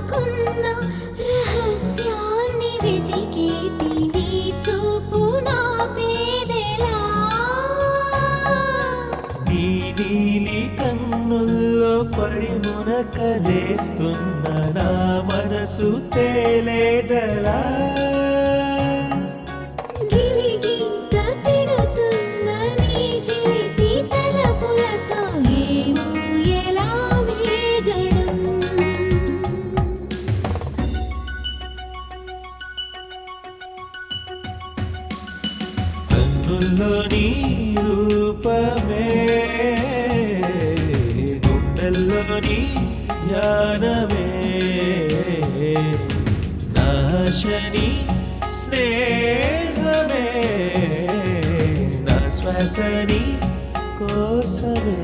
దాచుకున్న రహస్యాన్ని వెతికేటి నీ చూపు నా పేదెలా నీ నీలి కన్నుల్లో పడి మునకలేస్తున్న నా మనసు తేలేదలా గిలిగింత తిడుతున్న నీ చిలిపి తలపులతో ఏమో ఎలా వేగడం కన్నుల్లోని రూపమే గుండెల్లోని ధ్యానమే నాశని స్నేహమే నా శ్వాసని కోసమే